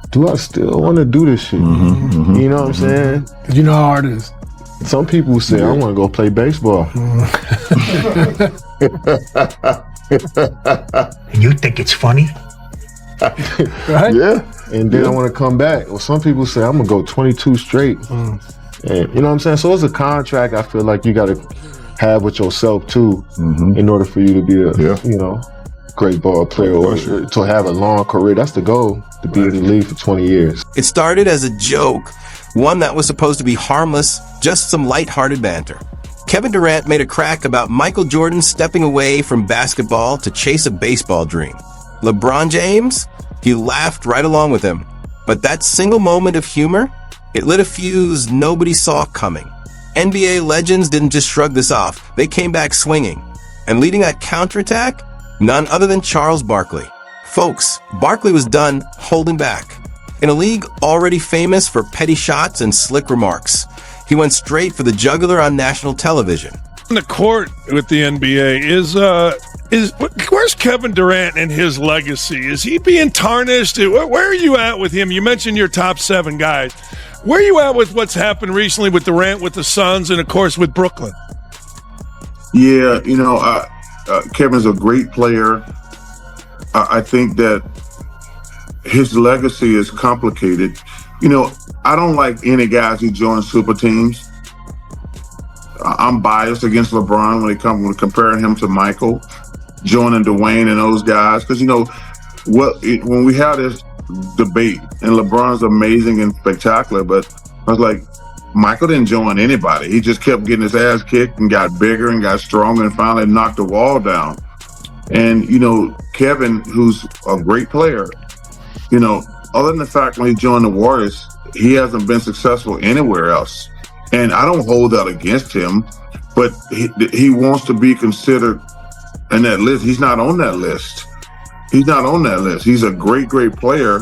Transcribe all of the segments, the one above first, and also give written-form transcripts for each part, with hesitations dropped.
do I still want to do this shit? You know what I'm saying? You know how hard it is. Some people say, I want to go play baseball. You think it's funny? Right? Yeah. And then I want to come back. Or some people say, I'm going to go 22 straight. And you know what I'm saying? So it's a contract I feel like you got to have with yourself too, in order for you to be a, great ball player or to have a long career. That's the goal, to be in the league for 20 years. It started as a joke, one that was supposed to be harmless, just some lighthearted banter. Kevin Durant made a crack about Michael Jordan stepping away from basketball to chase a baseball dream. LeBron James, he laughed right along with him. But that single moment of humor, it lit a fuse nobody saw coming. NBA legends didn't just shrug this off, they came back swinging. And leading that counterattack, none other than Charles Barkley. Folks, Barkley was done holding back. In a league already famous for petty shots and slick remarks, he went straight for the jugular on national television. On the court with the NBA where's Kevin Durant and his legacy? Is he being tarnished? Where are you at with him? You mentioned your top 7 guys. Where are you at with what's happened recently with Durant, with the Suns, and of course with Brooklyn? Yeah, Kevin's a great player. I think that his legacy is complicated. I don't like any guys who join super teams. I'm biased against LeBron when it comes to comparing him to Michael, joining Dwayne and those guys. Because, when we had this debate, and LeBron's amazing and spectacular, but I was like, Michael didn't join anybody. He just kept getting his ass kicked and got bigger and got stronger and finally knocked the wall down. And, Kevin, who's a great player, other than the fact when he joined the Warriors, he hasn't been successful anywhere else. And I don't hold that against him, but he wants to be considered in that list. He's not on that list. He's not on that list. He's a great, great player,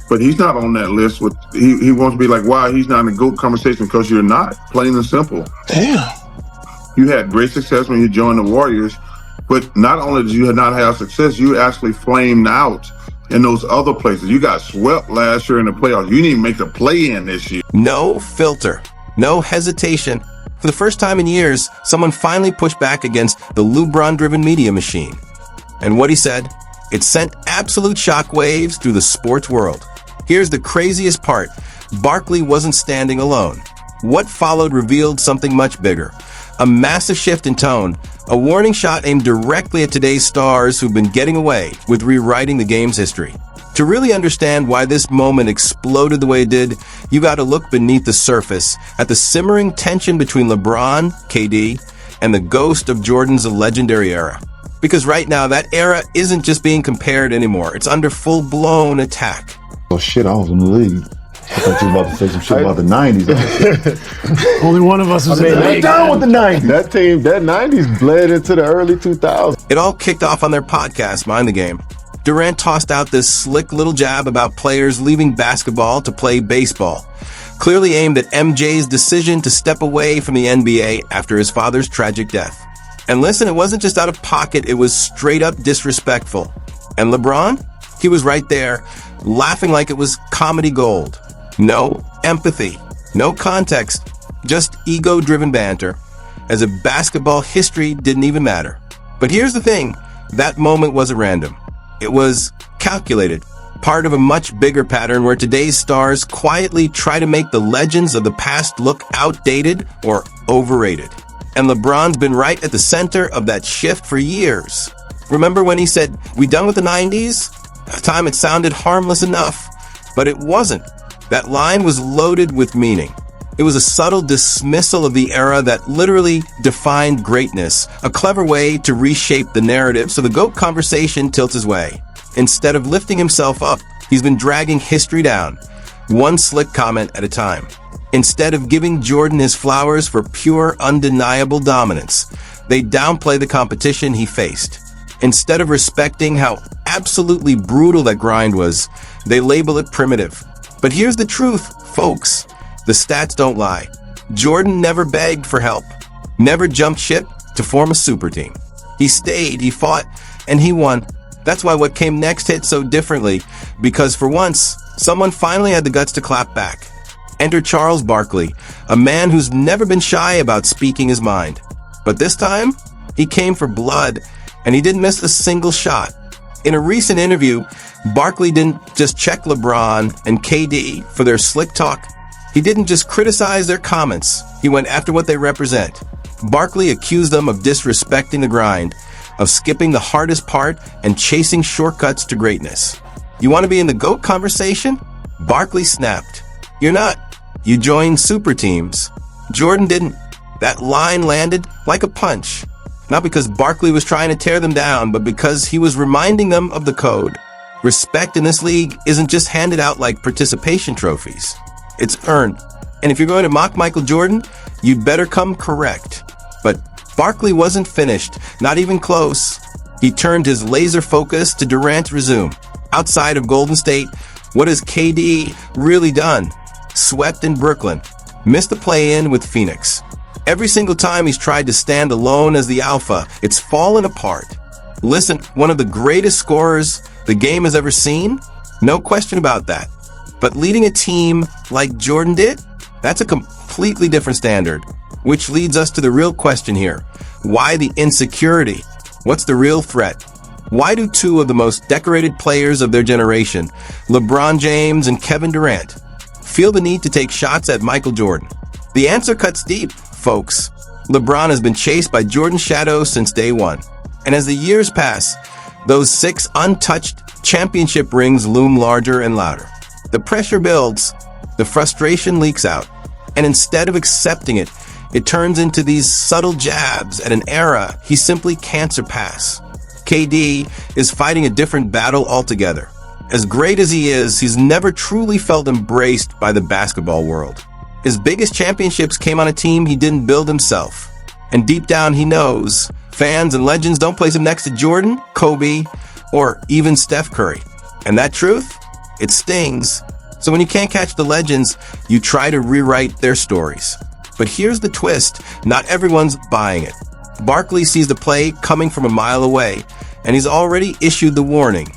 but he's not on that list. He wants to be like, wow, he's not in a GOAT conversation, because you're not, plain and simple. Damn. You had great success when you joined the Warriors, but not only did you not have success, you actually flamed out in those other places. You got swept last year in the playoffs. You didn't even make the play-in this year. No filter, no hesitation. For the first time in years, someone finally pushed back against the LeBron-driven media machine. And what he said, it sent absolute shockwaves through the sports world. Here's the craziest part. Barkley wasn't standing alone. What followed revealed something much bigger. A massive shift in tone, a warning shot aimed directly at today's stars who've been getting away with rewriting the game's history. To really understand why this moment exploded the way it did, you got to look beneath the surface at the simmering tension between LeBron, KD, and the ghost of Jordan's legendary era. Because right now, that era isn't just being compared anymore. It's under full-blown attack. Oh shit, I was in the league. I thought you were about to say some shit about the 90s. Only one of us was in the league. Down with the 90s. That team, that 90s bled into the early 2000s. It all kicked off on their podcast, Mind the Game. Durant tossed out this slick little jab about players leaving basketball to play baseball, clearly aimed at MJ's decision to step away from the NBA after his father's tragic death. And listen, it wasn't just out of pocket, it was straight up disrespectful. And LeBron? He was right there, laughing like it was comedy gold. No empathy, no context, just ego-driven banter, as if basketball history didn't even matter. But here's the thing, that moment wasn't random. It was calculated, part of a much bigger pattern where today's stars quietly try to make the legends of the past look outdated or overrated. And LeBron's been right at the center of that shift for years. Remember when he said, "We done with the 90s? At the time it sounded harmless enough." But it wasn't. That line was loaded with meaning. It was a subtle dismissal of the era that literally defined greatness, a clever way to reshape the narrative so the GOAT conversation tilts his way. Instead of lifting himself up, he's been dragging history down, one slick comment at a time. Instead of giving Jordan his flowers for pure, undeniable dominance, they downplay the competition he faced. Instead of respecting how absolutely brutal that grind was, they label it primitive. But here's the truth, folks. The stats don't lie. Jordan never begged for help, never jumped ship to form a super team. He stayed, he fought, and he won. That's why what came next hit so differently, because for once, someone finally had the guts to clap back. Enter Charles Barkley, a man who's never been shy about speaking his mind. But this time, he came for blood, and he didn't miss a single shot. In a recent interview, Barkley didn't just check LeBron and KD for their slick talk. He didn't just criticize their comments. He went after what they represent. Barkley accused them of disrespecting the grind, of skipping the hardest part and chasing shortcuts to greatness. You want to be in the GOAT conversation? Barkley snapped. You're not. You joined super teams. Jordan didn't. That line landed like a punch. Not because Barkley was trying to tear them down, but because he was reminding them of the code. Respect in this league isn't just handed out like participation trophies. It's earned. And if you're going to mock Michael Jordan, you'd better come correct. But Barkley wasn't finished, not even close. He turned his laser focus to Durant's resume. Outside of Golden State, what has KD really done? Swept in Brooklyn. Missed the play-in with Phoenix. Every single time he's tried to stand alone as the alpha, it's fallen apart. Listen, one of the greatest scorers the game has ever seen? No question about that. But leading a team like Jordan did? That's a completely different standard. Which leads us to the real question here. Why the insecurity? What's the real threat? Why do two of the most decorated players of their generation, LeBron James and Kevin Durant, feel the need to take shots at Michael Jordan? The answer cuts deep, folks. LeBron has been chased by Jordan's shadow since day one. And as the years pass, those 6 untouched championship rings loom larger and louder. The pressure builds, the frustration leaks out, and instead of accepting it, it turns into these subtle jabs at an era he simply can't surpass. KD is fighting a different battle altogether. As great as he is, he's never truly felt embraced by the basketball world. His biggest championships came on a team he didn't build himself. And deep down he knows fans and legends don't place him next to Jordan, Kobe, or even Steph Curry. And that truth? It stings. So when you can't catch the legends, you try to rewrite their stories. But here's the twist. Not everyone's buying it. Barkley sees the play coming from a mile away, and he's already issued the warning.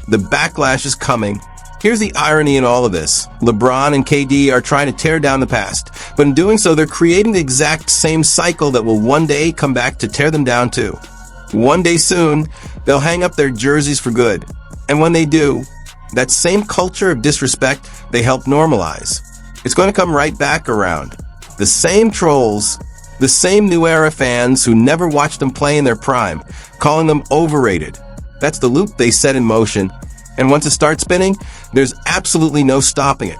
The backlash is coming. Here's the irony in all of this. LeBron and KD are trying to tear down the past, but in doing so, they're creating the exact same cycle that will one day come back to tear them down too. One day soon, they'll hang up their jerseys for good. And when they do, that same culture of disrespect they helped normalize, it's going to come right back around. The same trolls, the same new era fans who never watched them play in their prime, calling them overrated. That's the loop they set in motion. And once it starts spinning, there's absolutely no stopping it.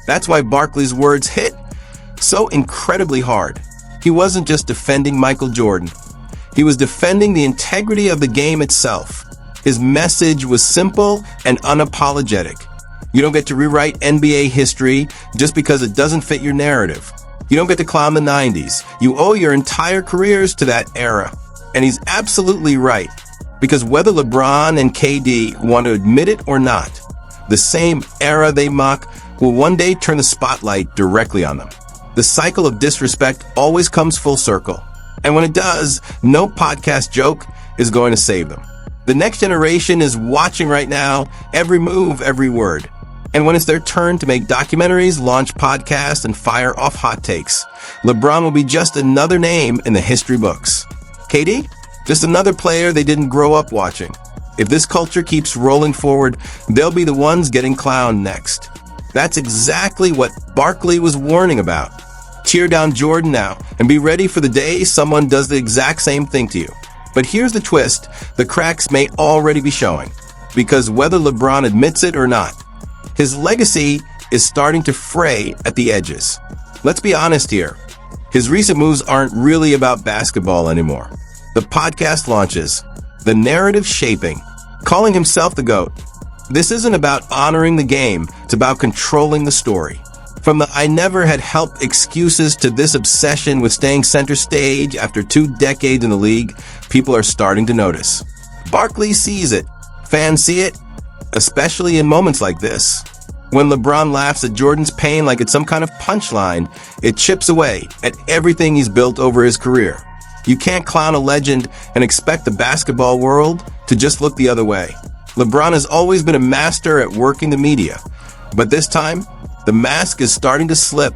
That's why Barkley's words hit so incredibly hard. He wasn't just defending Michael Jordan. He was defending the integrity of the game itself. His message was simple and unapologetic. You don't get to rewrite NBA history just because it doesn't fit your narrative. You don't get to clown the 90s. You owe your entire careers to that era. And he's absolutely right. Because whether LeBron and KD want to admit it or not, the same era they mock will one day turn the spotlight directly on them. The cycle of disrespect always comes full circle. And when it does, no podcast joke is going to save them. The next generation is watching right now, every move, every word. And when it's their turn to make documentaries, launch podcasts, and fire off hot takes, LeBron will be just another name in the history books. KD? Just another player they didn't grow up watching. If this culture keeps rolling forward, they'll be the ones getting clowned next. That's exactly what Barkley was warning about. Cheer down Jordan now, and be ready for the day someone does the exact same thing to you. But here's the twist. The cracks may already be showing. Because whether LeBron admits it or not, his legacy is starting to fray at the edges. Let's be honest here. His recent moves aren't really about basketball anymore. The podcast launches, the narrative shaping, calling himself the GOAT. This isn't about honoring the game, it's about controlling the story. From the I never had help excuses to this obsession with staying center stage after 2 decades in the league, people are starting to notice. Barkley sees it. Fans see it, especially in moments like this. When LeBron laughs at Jordan's pain like it's some kind of punchline, it chips away at everything he's built over his career. You can't clown a legend and expect the basketball world to just look the other way. LeBron has always been a master at working the media. But this time, the mask is starting to slip.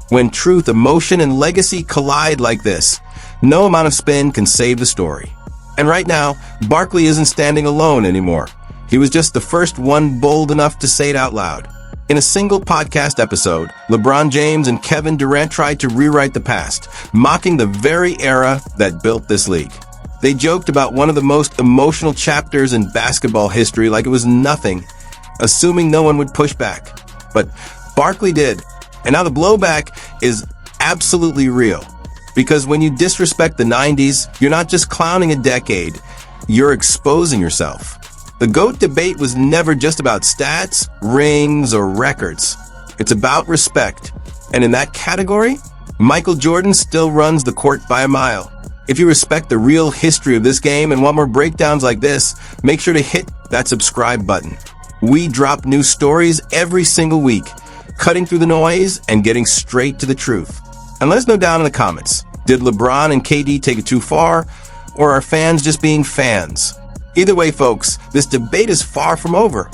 When truth, emotion, and legacy collide like this, no amount of spin can save the story. And right now, Barkley isn't standing alone anymore. He was just the first one bold enough to say it out loud. In a single podcast episode, LeBron James and Kevin Durant tried to rewrite the past, mocking the very era that built this league. They joked about one of the most emotional chapters in basketball history like it was nothing, assuming no one would push back. But Barkley did, and now the blowback is absolutely real. Because when you disrespect the 90s, you're not just clowning a decade, you're exposing yourself. The GOAT debate was never just about stats, rings, or records. It's about respect. And in that category, Michael Jordan still runs the court by a mile. If you respect the real history of this game and want more breakdowns like this, make sure to hit that subscribe button. We drop new stories every single week, cutting through the noise and getting straight to the truth. And let us know down in the comments, did LeBron and KD take it too far, or are fans just being fans? Either way, folks, this debate is far from over.